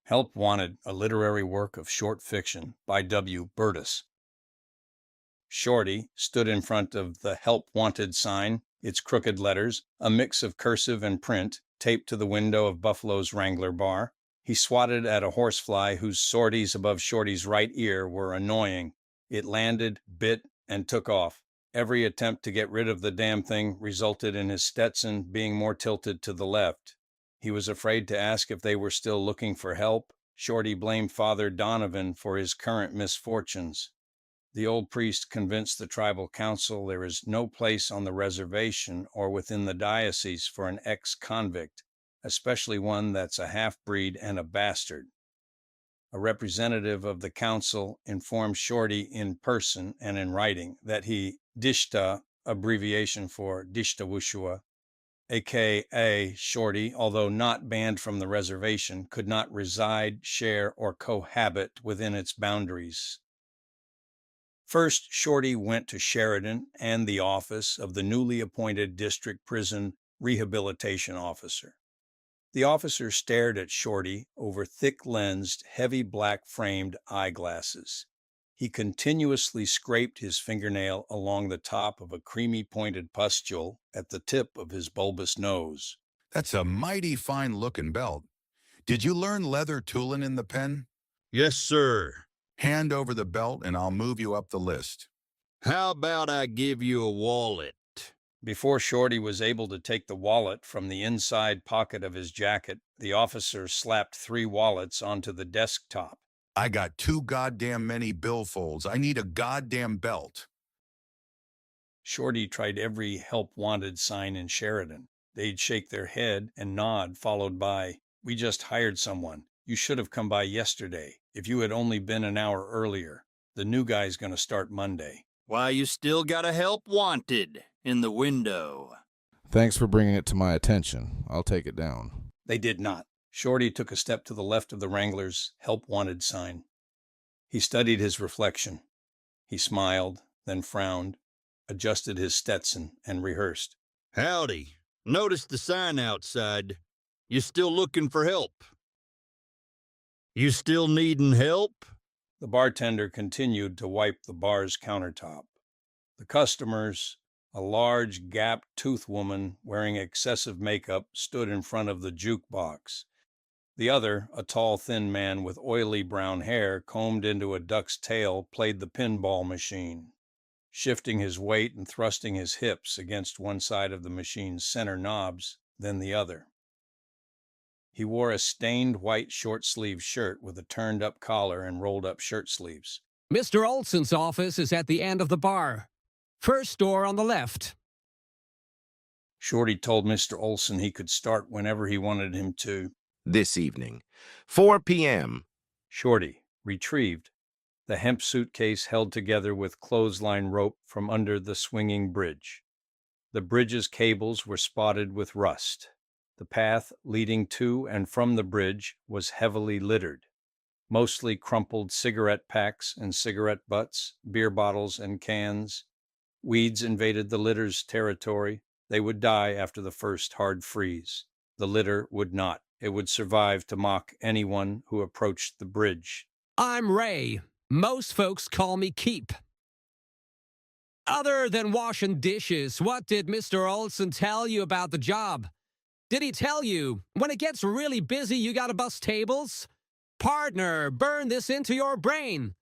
Help Wanted, a literary work of short fiction by W. Burtis. Shorty stood in front of the Help Wanted sign, its crooked letters, a mix of cursive and print, taped to the window of Buffalo's Wrangler bar. He swatted at a horsefly whose sorties above Shorty's right ear were annoying. It landed, bit, and took off. Every attempt to get rid of the damn thing resulted in his Stetson being more tilted to the left. He was afraid to ask if they were still looking for help. Shorty blamed Father Donovan for his current misfortunes. The old priest convinced the tribal council there is no place on the reservation or within the diocese for an ex-convict, especially one that's a half-breed and a bastard. A representative of the council informed Shorty in person and in writing that he, Dishta, abbreviation for Díshtawuushua, aka Shorty, although not banned from the reservation, could not reside, share, or cohabit within its boundaries. First, Shorty went to Sheridan and the office of the newly appointed district prison rehabilitation officer. The officer stared at Shorty over thick-lensed, heavy black-framed eyeglasses. He continuously scraped his fingernail along the top of a creamy-pointed pustule at the tip of his bulbous nose. That's a mighty fine-looking belt. Did you learn leather tooling in the pen? Yes, sir. Hand over the belt and I'll move you up the list. How about I give you a wallet? Before Shorty was able to take the wallet from the inside pocket of his jacket, the officer slapped 3 wallets onto the desktop. I got too goddamn many billfolds. I need a goddamn belt. Shorty tried every Help Wanted sign in Sheridan. They'd shake their head and nod, followed by, "We just hired someone. You should have come by yesterday. If you had only been an hour earlier. The new guy's going to start Monday." Why, you still got a Help Wanted in the window. Thanks for bringing it to my attention. I'll take it down. They did not. Shorty took a step to the left of the Wrangler's Help Wanted sign. He studied his reflection. He smiled, then frowned, adjusted his Stetson, and rehearsed. Howdy. Noticed the sign outside. You still looking for help? You still needin' help? The bartender continued to wipe the bar's countertop. The customers, a large, gap-toothed woman wearing excessive makeup, stood in front of the jukebox. The other, a tall, thin man with oily brown hair combed into a duck's tail, played the pinball machine, shifting his weight and thrusting his hips against one side of the machine's center knobs, then the other. He wore a stained white short-sleeved shirt with a turned-up collar and rolled-up shirt sleeves. Mr. Olson's office is at the end of the bar. First door on the left. Shorty told Mr. Olson he could start whenever he wanted him to. This evening, 4 p.m. Shorty retrieved the hemp suitcase held together with clothesline rope from under the swinging bridge. The bridge's cables were spotted with rust. The path leading to and from the bridge was heavily littered, mostly crumpled cigarette packs and cigarette butts, beer bottles and cans. Weeds invaded the litter's territory. They would die after the first hard freeze. The litter would not. It would survive to mock anyone who approached the bridge. I'm Ray. Most folks call me Keep. Other than washing dishes, what did Mr. Olson tell you about the job? Did he tell you, when it gets really busy, you gotta bust tables? Partner, burn this into your brain.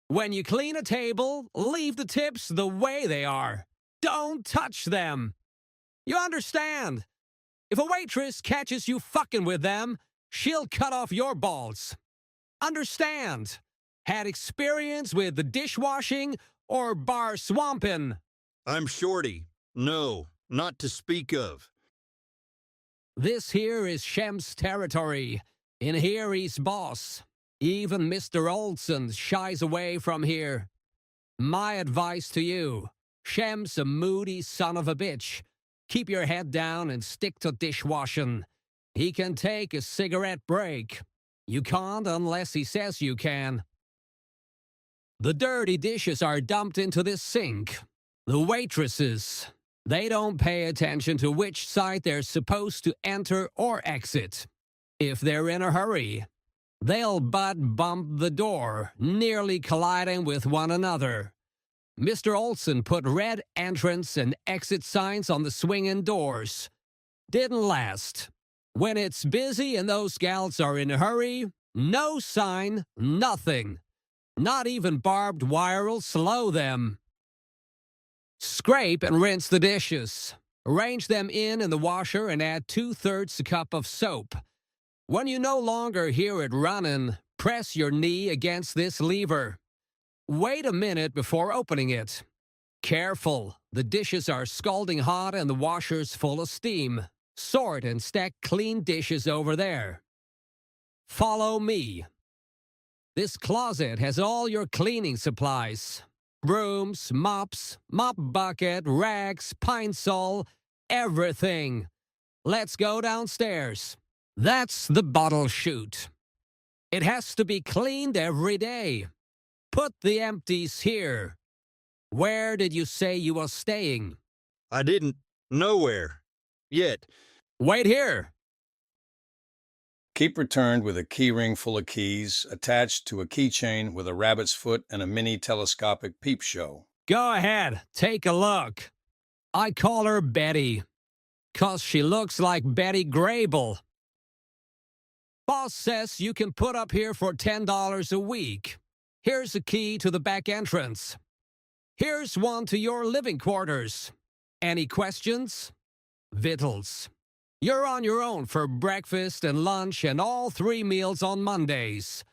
When you clean a table, leave the tips the way they are. Don't touch them. You understand? If a waitress catches you fucking with them, she'll cut off your balls. Understand? Had experience with the dishwashing or bar swamping? I'm Shorty. No, not to speak of. This here is Shem's territory. In here he's boss. Even Mr. Olson shies away from here. My advice to you, Shem's a moody son of a bitch. Keep your head down and stick to dishwashing. He can take a cigarette break. You can't unless he says you can. The dirty dishes are dumped into this sink. The waitresses, they don't pay attention to which side they're supposed to enter or exit. If they're in a hurry, They'll butt bump the door, nearly colliding with one another. Mr. Olson put red entrance and exit signs on the swinging doors. Didn't last. When it's busy and those gals are in a hurry, no sign, nothing. Not even barbed wire'll slow them. Scrape and rinse the dishes. Arrange them in the washer and add 2/3 a cup of soap. When you no longer hear it running, press your knee against this lever. Wait a minute before opening it. Careful, the dishes are scalding hot and the washer's full of steam. Sort and stack clean dishes over there. Follow me. This closet has all your cleaning supplies. Brooms, mops, mop bucket, rags, pine sol, everything. Let's go downstairs. That's the bottle chute. It has to be cleaned every day. Put the empties here. Where did you say you were staying? I didn't. Nowhere. Yet. Wait here. Keep returned with a key ring full of keys attached to a keychain with a rabbit's foot and a mini telescopic peep show. Go ahead, take a look. I call her Betty, 'cause she looks like Betty Grable. Boss says you can put up here for $10 a week. Here's a key to the back entrance. Here's one to your living quarters. Any questions? Vittles. You're on your own for breakfast and lunch and all 3 meals on Mondays.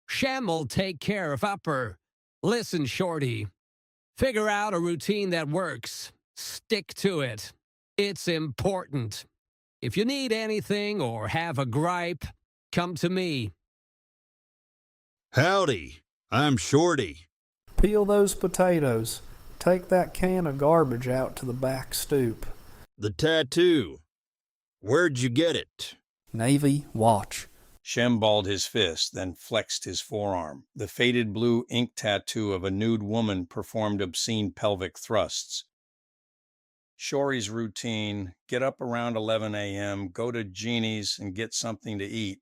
Shem'll take care of upper. Listen, Shorty. Figure out a routine that works. Stick to it. It's important. If you need anything or have a gripe, come to me. Howdy. I'm Shorty. Peel those potatoes. Take that can of garbage out to the back stoop. The tattoo. Where'd you get it? Navy watch. Shem balled his fist, then flexed his forearm. The faded blue ink tattoo of a nude woman performed obscene pelvic thrusts. Shorty's routine: get up around 11 a.m., go to Jeannie's and get something to eat,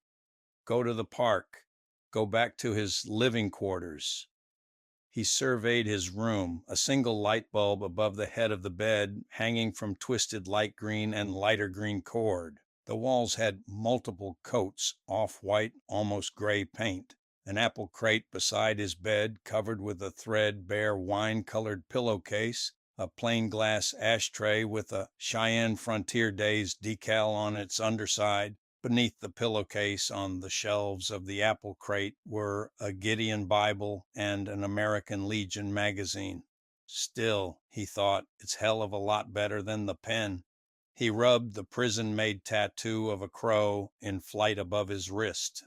go to the park, go back to his living quarters. He surveyed his room, a single light bulb above the head of the bed, hanging from twisted light green and lighter green cord. The walls had multiple coats, off-white, almost gray paint. An apple crate beside his bed, covered with a threadbare wine-colored pillowcase, a plain glass ashtray with a Cheyenne Frontier Days decal on its underside. Beneath the pillowcase on the shelves of the apple crate were a Gideon Bible and an American Legion magazine. Still, he thought, it's hell of a lot better than the pen. He rubbed the prison-made tattoo of a crow in flight above his wrist.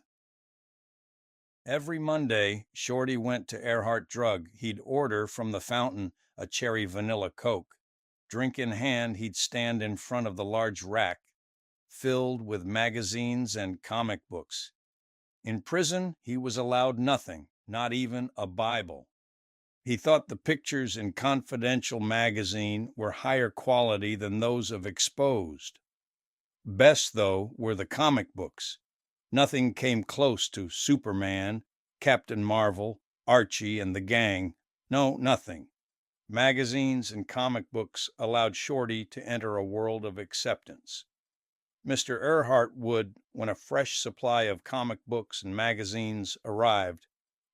Every Monday, Shorty went to Earhart Drug. He'd order from the fountain a cherry vanilla Coke. Drink in hand, he'd stand in front of the large rack, filled with magazines and comic books. In prison, he was allowed nothing, not even a Bible. He thought the pictures in Confidential magazine were higher quality than those of Exposed. Best, though, were the comic books. Nothing came close to Superman, Captain Marvel, Archie, and the gang. No, nothing. Magazines and comic books allowed Shorty to enter a world of acceptance. Mr. Earhart would, when a fresh supply of comic books and magazines arrived,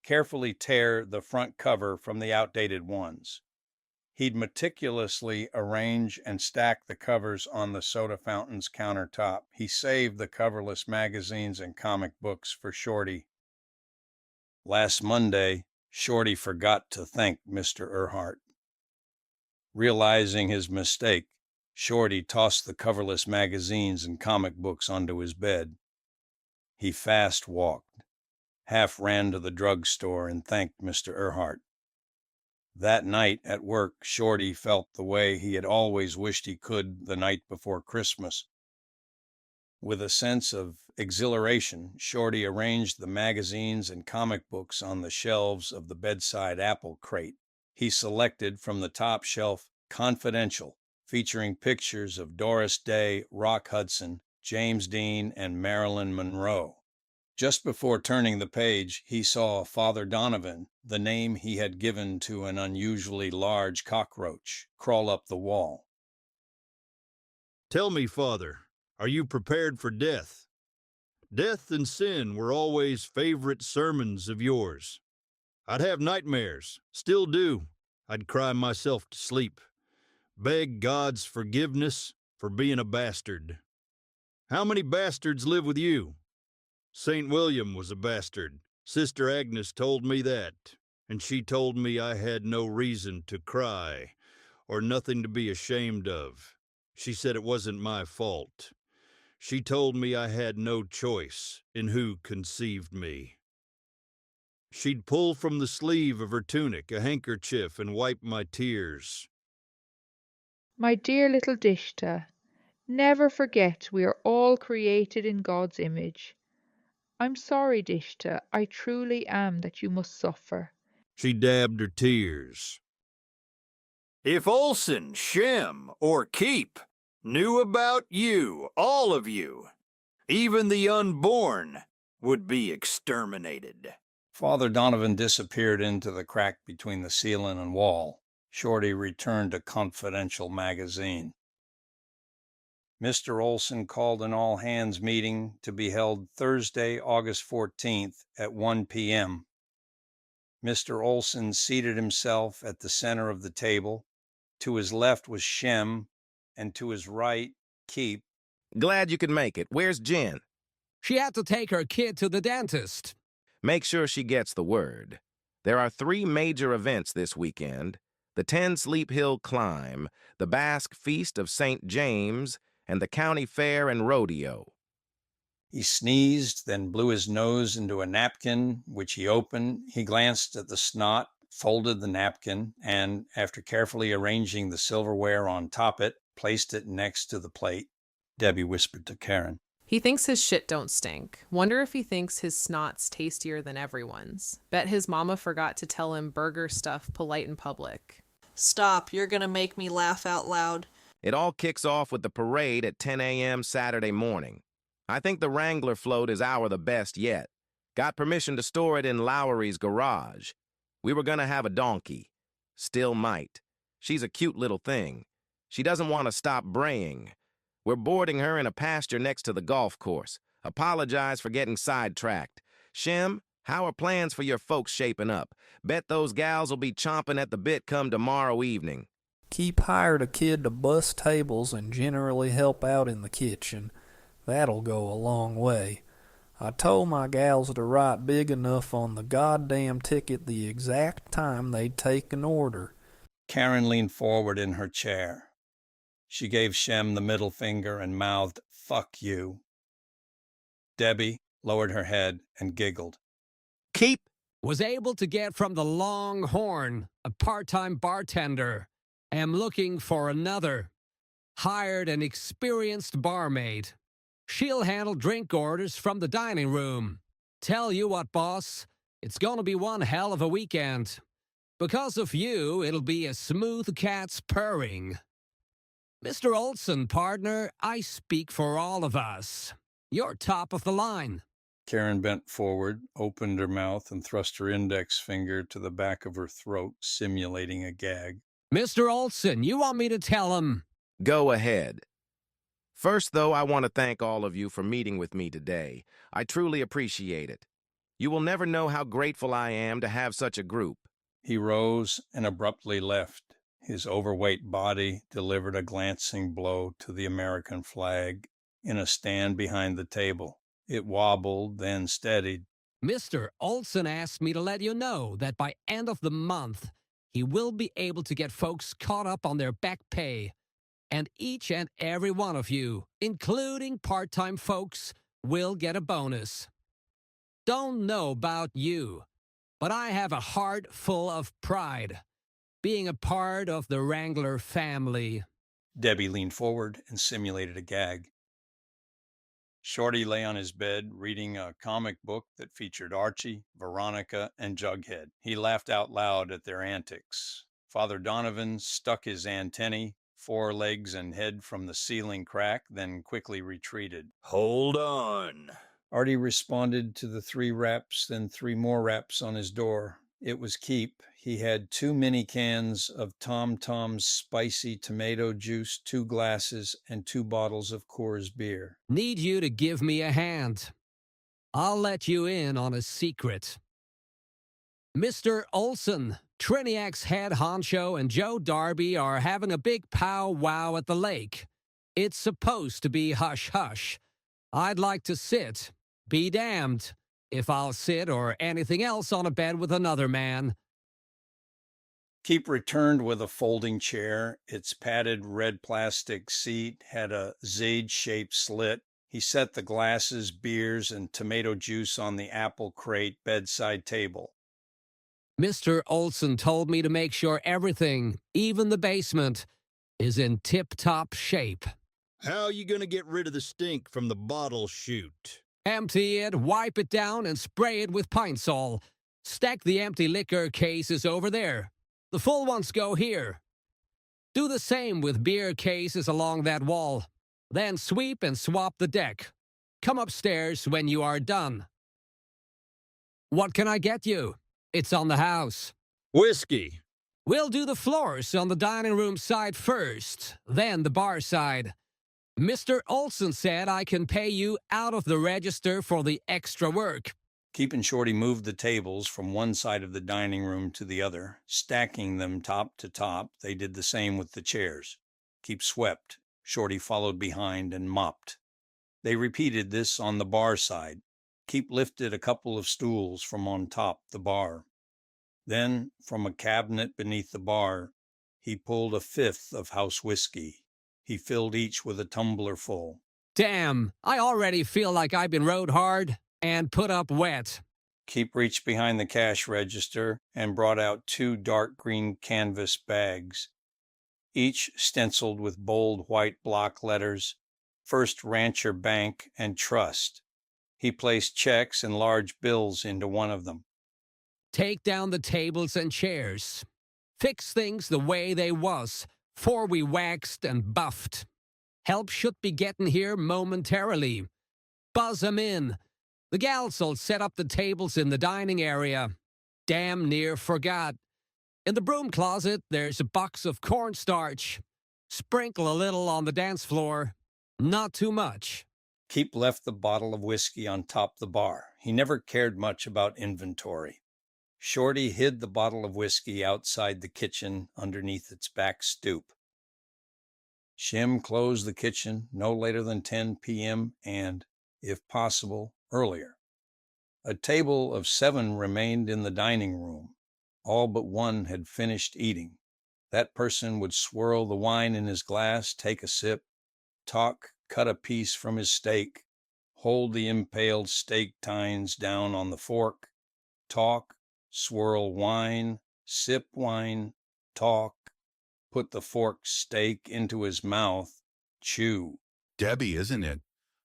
carefully tear the front cover from the outdated ones. He'd meticulously arrange and stack the covers on the soda fountain's countertop. He saved the coverless magazines and comic books for Shorty. Last Monday, Shorty forgot to thank Mr. Earhart. Realizing his mistake, Shorty tossed the coverless magazines and comic books onto his bed. He fast walked, half ran to the drugstore and thanked Mr. Earhart. That night at work, Shorty felt the way he had always wished he could the night before Christmas. With a sense of exhilaration, Shorty arranged the magazines and comic books on the shelves of the bedside apple crate. He selected from the top shelf Confidential, featuring pictures of Doris Day, Rock Hudson, James Dean, and Marilyn Monroe. Just before turning the page, he saw Father Donovan, the name he had given to an unusually large cockroach, crawl up the wall. Tell me, Father, are you prepared for death? Death and sin were always favorite sermons of yours. I'd have nightmares, still do. I'd cry myself to sleep, beg God's forgiveness for being a bastard. How many bastards live with you? St. William was a bastard. Sister Agnes told me that, and she told me I had no reason to cry or nothing to be ashamed of. She said it wasn't my fault. She told me I had no choice in who conceived me. She'd pull from the sleeve of her tunic a handkerchief and wipe my tears. My dear little Dishta, never forget we are all created in God's image. I'm sorry, Dishta, I truly am that you must suffer. She dabbed her tears. If Olson, Shem, or Keep knew about you, all of you, even the unborn would be exterminated. Father Donovan disappeared into the crack between the ceiling and wall. Shorty returned to Confidential magazine. Mr. Olson called an all-hands meeting to be held Thursday, August 14th at 1 p.m. Mr. Olson seated himself at the center of the table. To his left was Shem, and to his right, Keep. Glad you could make it. Where's Jen? She had to take her kid to the dentist. Make sure she gets the word. There are 3 major events this weekend: the 10 Sleep Hill Climb, the Basque Feast of St. James, and the County Fair and Rodeo. He sneezed, then blew his nose into a napkin, which he opened. He glanced at the snot, folded the napkin, and, after carefully arranging the silverware on top it, placed it next to the plate. Debbie whispered to Karen. He thinks his shit don't stink. Wonder if he thinks his snot's tastier than everyone's. Bet his mama forgot to tell him burger stuff polite in public. Stop, you're gonna make me laugh out loud. It all kicks off with the parade at 10 a.m. Saturday morning. I think the Wrangler float is the best yet. Got permission to store it in Lowry's garage. We were gonna have a donkey. Still might. She's a cute little thing. She doesn't want to stop braying. We're boarding her in a pasture next to the golf course. Apologize for getting sidetracked. Shem, how are plans for your folks shaping up? Bet those gals will be chomping at the bit come tomorrow evening. Keep hired a kid to bus tables and generally help out in the kitchen. That'll go a long way. I told my gals to write big enough on the goddamn ticket the exact time they'd take an order. Karen leaned forward in her chair. She gave Shem the middle finger and mouthed, "Fuck you." Debbie lowered her head and giggled. Keep Was able to get from the Longhorn a part-time bartender. Am looking for another. Hired an experienced barmaid. She'll handle drink orders from the dining room. Tell you what, boss, it's gonna be one hell of a weekend. Because of you, it'll be a smooth cat's purring. Mr. Olson, partner, I speak for all of us. You're top of the line. Karen bent forward, opened her mouth, and thrust her index finger to the back of her throat, simulating a gag. Mr. Olson, you want me to tell him? Go ahead. First, though, I want to thank all of you for meeting with me today. I truly appreciate it. You will never know how grateful I am to have such a group. He rose and abruptly left. His overweight body delivered a glancing blow to the American flag in a stand behind the table. It wobbled, then steadied. Mr. Olson asked me to let you know that by end of the month, he will be able to get folks caught up on their back pay. And each and every one of you, including part-time folks, will get a bonus. Don't know about you, but I have a heart full of pride, being a part of the Wrangler family. Debbie leaned forward and simulated a gag. Shorty lay on his bed reading a comic book that featured Archie, Veronica, and Jughead. He laughed out loud at their antics. Father Donovan stuck his antennae, forelegs, and head from the ceiling crack, then quickly retreated. Hold on. Artie responded to the 3 raps, then 3 more raps on his door. It was Keep. He had 2 mini cans of Tom Tom's spicy tomato juice, 2 glasses, and 2 bottles of Coors beer. Need you to give me a hand. I'll let you in on a secret. Mr. Olson, Triniac's head honcho, and Joe Darby are having a big pow-wow at the lake. It's supposed to be hush-hush. I'd like to sit. Be damned if I'll sit or anything else on a bed with another man. Keep returned with a folding chair. Its padded red plastic seat had a Z-shaped slit. He set the glasses, beers, and tomato juice on the apple crate bedside table. Mr. Olson told me to make sure everything, even the basement, is in tip-top shape. How you gonna get rid of the stink from the bottle chute? Empty it, wipe it down, and spray it with Pine Sol. Stack the empty liquor cases over there. The full ones go here. Do the same with beer cases along that wall. Then sweep and swap the deck. Come upstairs when you are done. What can I get you? It's on the house. Whiskey. We'll do the floors on the dining room side first, then the bar side. Mr. Olson said I can pay you out of the register for the extra work. Keep and Shorty moved the tables from one side of the dining room to the other, stacking them top to top. They did the same with the chairs. Keep swept. Shorty followed behind and mopped. They repeated this on the bar side. Keep lifted a couple of stools from on top the bar. Then, from a cabinet beneath the bar, he pulled a 5th of house whiskey. He filled each with a tumbler full. Damn, I already feel like I've been rode hard and put up wet. Keep reached behind the cash register and brought out 2 dark green canvas bags, each stenciled with bold white block letters, First Rancher Bank and Trust. He placed checks and large bills into one of them. Take down the tables and chairs. Fix things the way they was, 'fore we waxed and buffed. Help should be getting here momentarily. Buzz 'em in. The gals'll set up the tables in the dining area. Damn near forgot. In the broom closet, there's a box of cornstarch. Sprinkle a little on the dance floor. Not too much. Keep left the bottle of whiskey on top the bar. He never cared much about inventory. Shorty hid the bottle of whiskey outside the kitchen underneath its back stoop. Shim closed the kitchen no later than 10 p.m. and, if possible, earlier. A table of 7 remained in the dining room. All but one had finished eating. That person would swirl the wine in his glass, take a sip, talk, cut a piece from his steak, hold the impaled steak tines down on the fork, talk, swirl wine, sip wine, talk, put the forked steak into his mouth, chew. Debbie, isn't it?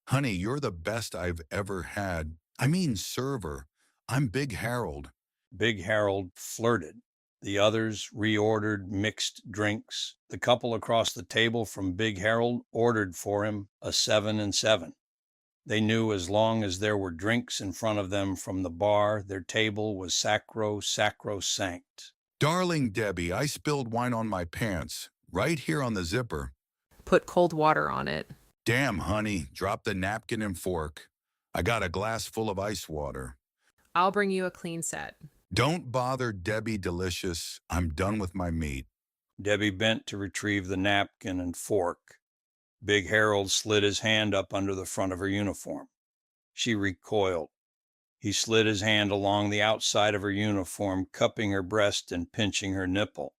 Honey, you're the best I've ever had. I mean server. I'm Big Harold. Big Harold flirted. The others reordered mixed drinks. The couple across the table from Big Harold ordered for him a 7 and 7. They knew as long as there were drinks in front of them from the bar, their table was sacrosanct. Darling Debbie, I spilled wine on my pants, right here on the zipper. Put cold water on it. Damn, honey, drop the napkin and fork. I got a glass full of ice water. I'll bring you a clean set. Don't bother, Debbie Delicious. I'm done with my meat. Debbie bent to retrieve the napkin and fork. Big Harold slid his hand up under the front of her uniform. She recoiled. He slid his hand along the outside of her uniform, cupping her breast and pinching her nipple.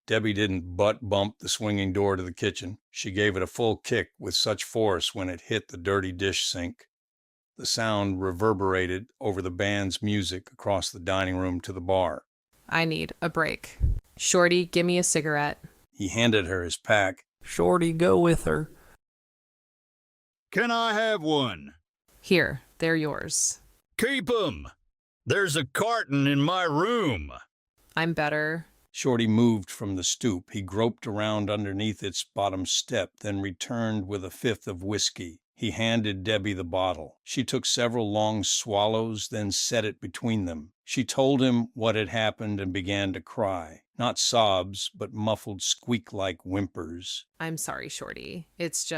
Debbie didn't butt-bump the swinging door to the kitchen. She gave it a full kick with such force when it hit the dirty dish sink. The sound reverberated over the band's music across the dining room to the bar. I need a break. Shorty, give me a cigarette. He handed her his pack. Shorty, go with her. Can I have one? Here, they're yours. Keep 'em. There's a carton in my room. I'm better. Shorty moved from the stoop. He groped around underneath its bottom step, then returned with a 5th of whiskey. He handed Debbie the bottle. She took several long swallows, then set it between them. She told him what had happened and began to cry. Not sobs, but muffled squeak-like whimpers. I'm sorry, Shorty. It's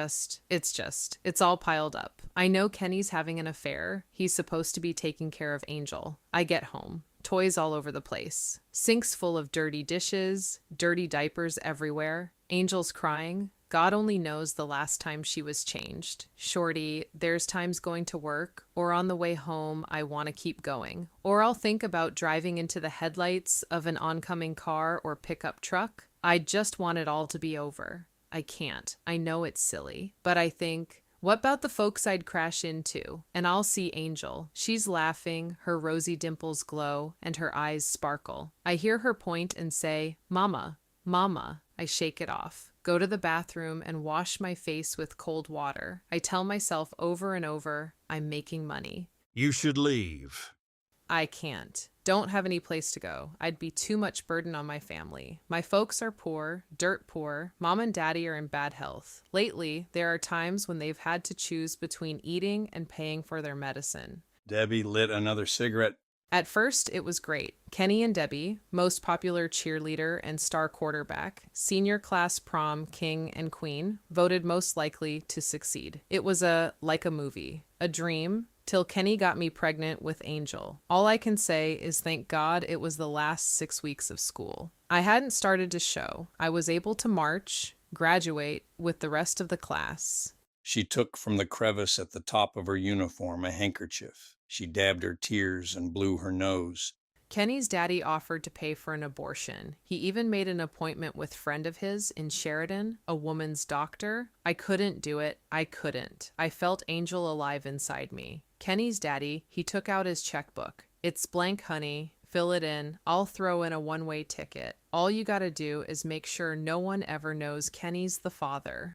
all piled up. I know Kenny's having an affair. He's supposed to be taking care of Angel. I get home. Toys all over the place. Sinks full of dirty dishes, dirty diapers everywhere. Angel's crying. God only knows the last time she was changed. Shorty, there's times going to work or on the way home I want to keep going. Or I'll think about driving into the headlights of an oncoming car or pickup truck. I just want it all to be over. I can't. I know it's silly. But I think, what about the folks I'd crash into? And I'll see Angel. She's laughing, her rosy dimples glow, and her eyes sparkle. I hear her point and say, Mama, Mama. I shake it off. Go to the bathroom and wash my face with cold water. I tell myself over and over, I'm making money. You should leave. I can't. Don't have any place to go. I'd be too much burden on my family. My folks are poor, dirt poor. Mom and Daddy are in bad health. Lately, there are times when they've had to choose between eating and paying for their medicine. Debbie lit another cigarette. At first, it was great. Kenny and Debbie, most popular cheerleader and star quarterback, senior class prom king and queen, voted most likely to succeed. It was like a movie, a dream, till Kenny got me pregnant with Angel. All I can say is thank God it was the last 6 weeks of school. I hadn't started to show. I was able to march, graduate with the rest of the class. She took from the crevice at the top of her uniform a handkerchief. She dabbed her tears and blew her nose. Kenny's daddy offered to pay for an abortion. He even made an appointment with a friend of his in Sheridan, a woman's doctor. I couldn't do it. I couldn't. I felt Angel alive inside me. Kenny's daddy, he took out his checkbook. It's blank, honey. Fill it in. I'll throw in a one-way ticket. All you gotta do is make sure no one ever knows Kenny's the father.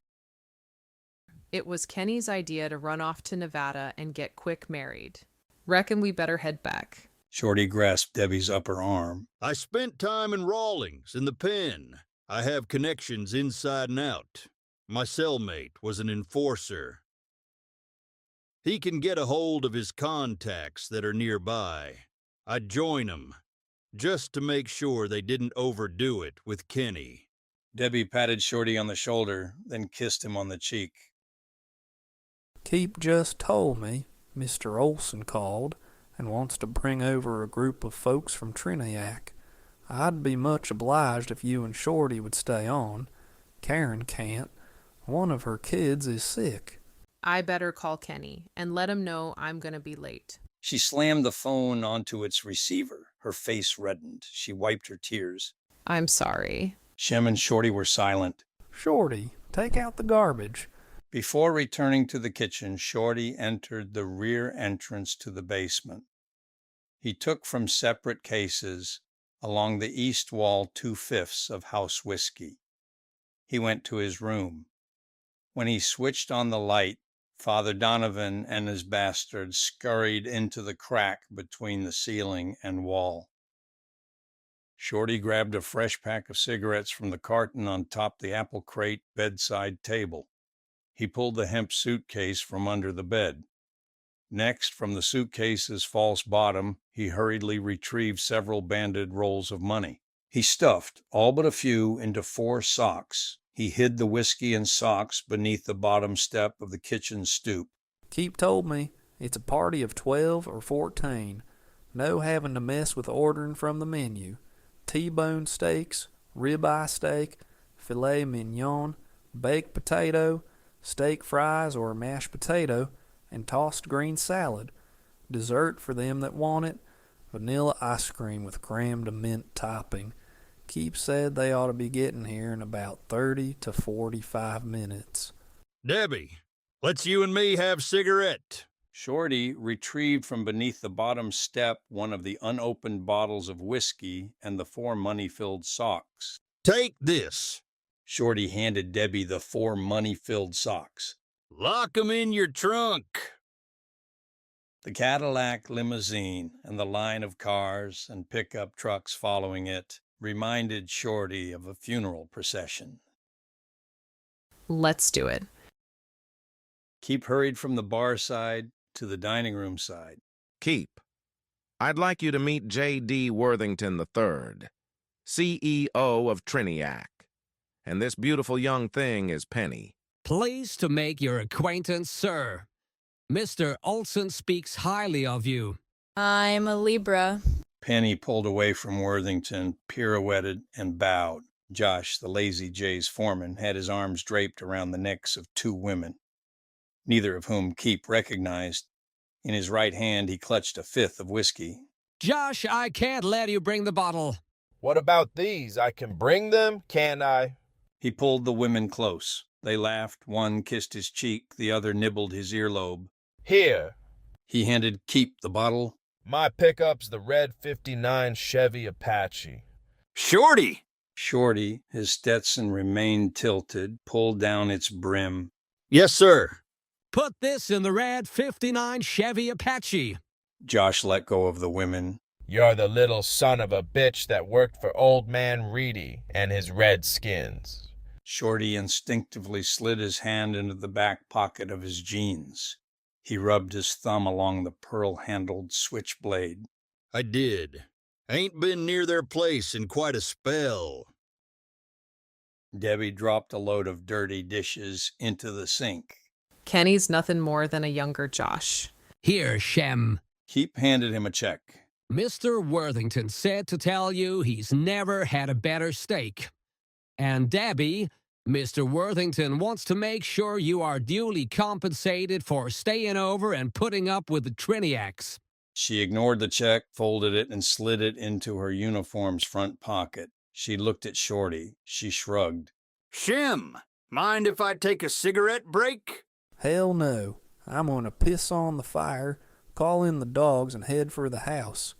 It was Kenny's idea to run off to Nevada and get quick married. Reckon we better head back. Shorty grasped Debbie's upper arm. I spent time in Rawlings, in the pen. I have connections inside and out. My cellmate was an enforcer. He can get a hold of his contacts that are nearby. I'd join 'em, just to make sure they didn't overdo it with Kenny. Debbie patted Shorty on the shoulder, then kissed him on the cheek. Keep just told me Mr. Olson called and wants to bring over a group of folks from Triniac. I'd be much obliged if you and Shorty would stay on. Karen can't. One of her kids is sick. I better call Kenny and let him know I'm gonna be late. She slammed the phone onto its receiver. Her face reddened. She wiped her tears. I'm sorry. Shem and Shorty were silent. Shorty, take out the garbage. Before returning to the kitchen, Shorty entered the rear entrance to the basement. He took from separate cases along the east wall 2/5 of house whiskey. He went to his room. When he switched on the light, Father Donovan and his bastard scurried into the crack between the ceiling and wall. Shorty grabbed a fresh pack of cigarettes from the carton on top the apple crate bedside table. He pulled the hemp suitcase from under the bed. Next, from the suitcase's false bottom, he hurriedly retrieved several banded rolls of money. He stuffed, all but a few, into 4 socks. He hid the whiskey and socks beneath the bottom step of the kitchen stoop. Keep told me it's a party of 12 or 14. No having to mess with ordering from the menu. T-bone steaks, ribeye steak, filet mignon, baked potato, steak fries or mashed potato, and tossed green salad. Dessert for them that want it, vanilla ice cream with creme de mint topping. Keep said they ought to be getting here in about 30 to 45 minutes. Debbie, let's you and me have cigarette. Shorty retrieved from beneath the bottom step one of the unopened bottles of whiskey and the 4 money-filled socks. Take this. Shorty handed Debbie the 4 money-filled socks. Lock 'em in your trunk. The Cadillac limousine and the line of cars and pickup trucks following it reminded Shorty of a funeral procession. Let's do it. Keep hurried from the bar side to the dining room side. Keep, I'd like you to meet J.D. Worthington III, CEO of Triniac. And this beautiful young thing is Penny. Pleased to make your acquaintance, sir. Mr. Olson speaks highly of you. I'm a Libra. Penny pulled away from Worthington, pirouetted, and bowed. Josh, the Lazy J's foreman, had his arms draped around the necks of two women, neither of whom Keep recognized. In his right hand, he clutched a fifth of whiskey. Josh, I can't let you bring the bottle. What about these? I can bring them, can't I? He pulled the women close. They laughed. One kissed his cheek, the other nibbled his earlobe. Here. He handed Keep the bottle. My pickup's the red 59 Chevy Apache. Shorty! Shorty, his Stetson remained tilted, pulled down its brim. Yes, sir. Put this in the red 59 Chevy Apache. Josh let go of the women. You're the little son of a bitch that worked for Old Man Reedy and his Redskins. Shorty instinctively slid his hand into the back pocket of his jeans. He rubbed his thumb along the pearl-handled switchblade. I did. Ain't been near their place in quite a spell. Debbie dropped a load of dirty dishes into the sink. Kenny's nothing more than a younger Josh. Here, Shem. Keep handed him a check. Mr. Worthington said to tell you he's never had a better steak. And Debbie, Mr. Worthington wants to make sure you are duly compensated for staying over and putting up with the Triniacs. She ignored the check, folded it, and slid it into her uniform's front pocket. She looked at Shorty. She shrugged. Shem, mind if I take a cigarette break? Hell no. I'm going to piss on the fire, call in the dogs, and head for the house.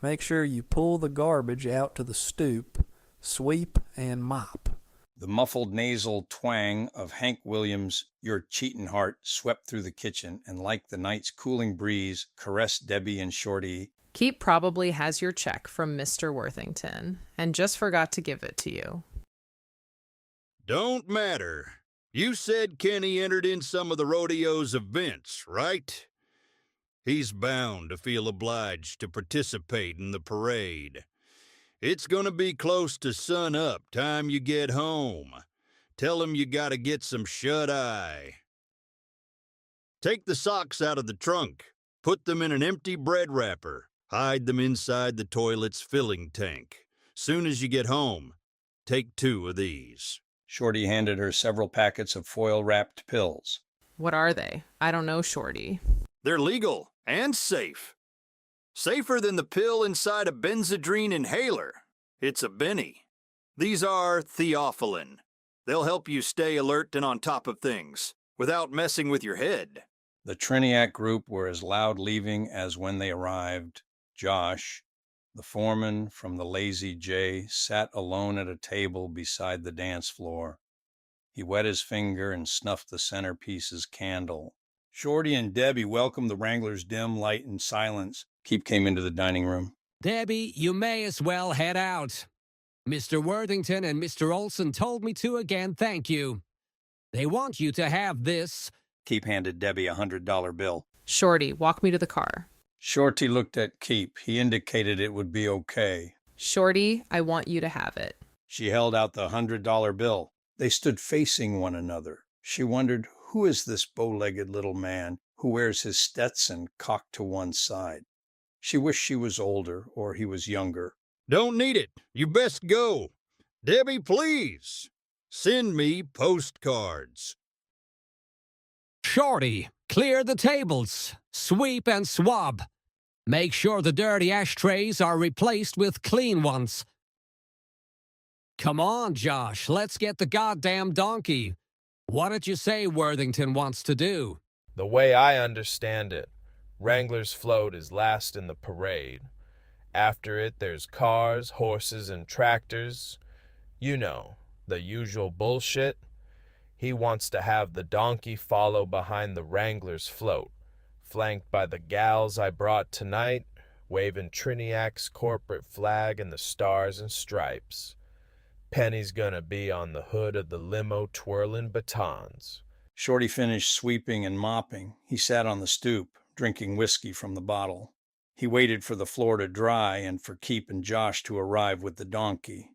Make sure you pull the garbage out to the stoop, sweep, and mop. The muffled nasal twang of Hank Williams' "Your Cheatin' Heart" swept through the kitchen and, like the night's cooling breeze, caressed Debbie and Shorty. Keep probably has your check from Mr. Worthington and just forgot to give it to you. Don't matter. You said Kenny entered in some of the rodeo's events, right? He's bound to feel obliged to participate in the parade. It's gonna be close to sun up time you get home. Tell him you gotta get some shut-eye. Take the socks out of the trunk. Put them in an empty bread wrapper. Hide them inside the toilet's filling tank. Soon as you get home, take 2 of these. Shorty handed her several packets of foil-wrapped pills. What are they? I don't know, Shorty. They're legal and safe. Safer than the pill inside a Benzedrine inhaler. It's a Benny. These are theophylline. They'll help you stay alert and on top of things, without messing with your head. The Triniac group were as loud leaving as when they arrived. Josh, the foreman from the Lazy J, sat alone at a table beside the dance floor. He wet his finger and snuffed the centerpiece's candle. Shorty and Debbie welcomed the Wrangler's dim light and silence. Keep came into the dining room. Debbie, you may as well head out. Mr. Worthington and Mr. Olson told me to again thank you. They want you to have this. Keep handed Debbie a $100 bill. Shorty, walk me to the car. Shorty looked at Keep. He indicated it would be okay. Shorty, I want you to have it. She held out the $100 bill. They stood facing one another. She wondered, who is this bow-legged little man who wears his Stetson cocked to one side? She wished she was older or he was younger. Don't need it. You best go. Debbie, please. Send me postcards. Shorty, clear the tables. Sweep and swab. Make sure the dirty ashtrays are replaced with clean ones. Come on, Josh, let's get the goddamn donkey. What did you say Worthington wants to do? The way I understand it, Wrangler's float is last in the parade. After it, there's cars, horses, and tractors. You know, the usual bullshit. He wants to have the donkey follow behind the Wrangler's float, flanked by the gals I brought tonight, waving Triniac's corporate flag and the stars and stripes. Penny's gonna be on the hood of the limo twirling batons. Shorty finished sweeping and mopping. He sat on the stoop, drinking whiskey from the bottle. He waited for the floor to dry and for Keep and Josh to arrive with the donkey.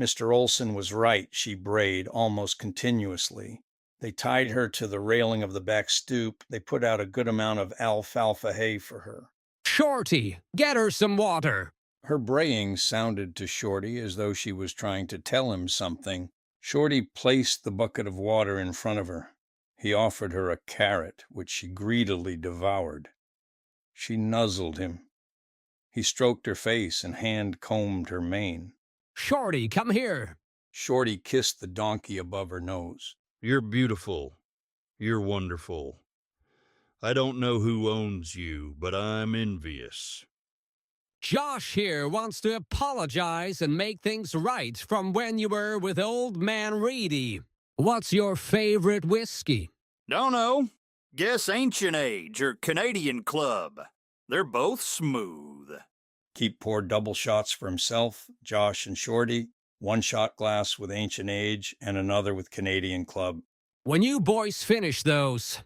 Mr. Olson was right, she brayed almost continuously. They tied her to the railing of the back stoop. They put out a good amount of alfalfa hay for her. Shorty, get her some water. Her braying sounded to Shorty as though she was trying to tell him something. Shorty placed the bucket of water in front of her. He offered her a carrot, which she greedily devoured. She nuzzled him. He stroked her face and hand-combed her mane. Shorty, come here. Shorty kissed the donkey above her nose. You're beautiful. You're wonderful. I don't know who owns you, but I'm envious. Josh here wants to apologize and make things right from when you were with Old Man Reedy. What's your favorite whiskey? Don't know. Guess Ancient Age or Canadian Club. They're both smooth. Keep poured double shots for himself, Josh and Shorty, one shot glass with Ancient Age and another with Canadian Club. When you boys finish those,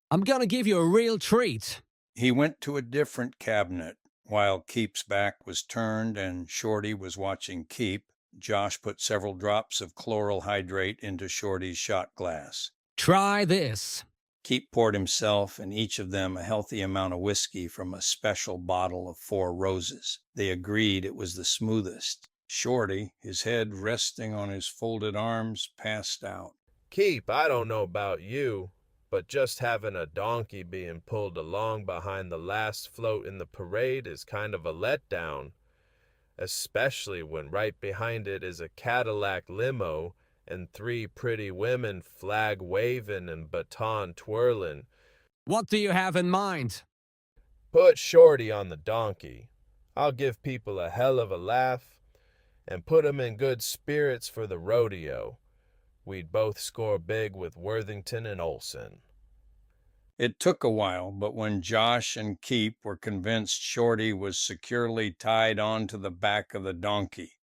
I'm gonna give you a real treat. He went to a different cabinet. While Keep's back was turned and Shorty was watching Keep, Josh put several drops of chloral hydrate into Shorty's shot glass. Try this. Keep poured himself and each of them a healthy amount of whiskey from a special bottle of 4 Roses. They agreed it was the smoothest. Shorty, his head resting on his folded arms, passed out. Keep, I don't know about you, but just having a donkey being pulled along behind the last float in the parade is kind of a letdown, especially when right behind it is a Cadillac limo and 3 pretty women flag waving and baton twirling. What do you have in mind? Put Shorty on the donkey. I'll give people a hell of a laugh and put 'em in good spirits for the rodeo. We'd both score big with Worthington and Olson. It took a while, but when Josh and Keep were convinced Shorty was securely tied onto the back of the donkey,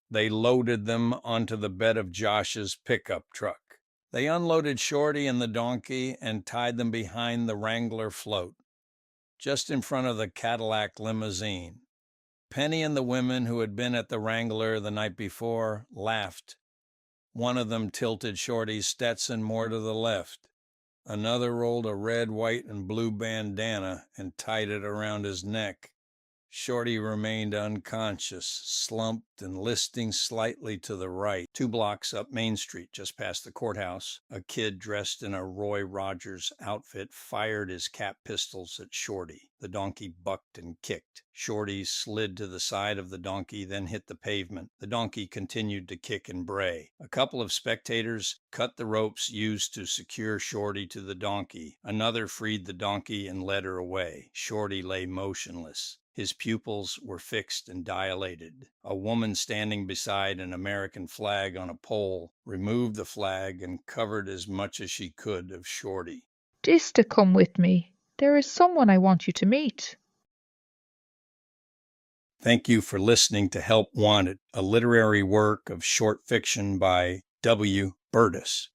they loaded them onto the bed of Josh's pickup truck. They unloaded Shorty and the donkey and tied them behind the Wrangler float, just in front of the Cadillac limousine. Penny and the women who had been at the Wrangler the night before laughed. One of them tilted Shorty's Stetson more to the left. Another rolled a red, white, and blue bandana and tied it around his neck. Shorty remained unconscious, slumped and listing slightly to the right. 2 blocks up Main Street, just past the courthouse, a kid dressed in a Roy Rogers outfit fired his cap pistols at Shorty. The donkey bucked and kicked. Shorty slid to the side of the donkey, then hit the pavement. The donkey continued to kick and bray. A couple of spectators cut the ropes used to secure Shorty to the donkey. Another freed the donkey and led her away. Shorty lay motionless. His pupils were fixed and dilated. A woman standing beside an American flag on a pole removed the flag and covered as much as she could of Shorty. Dishta, come with me. There is someone I want you to meet. Thank you for listening to Help Wanted, a literary work of short fiction by W. Burtis.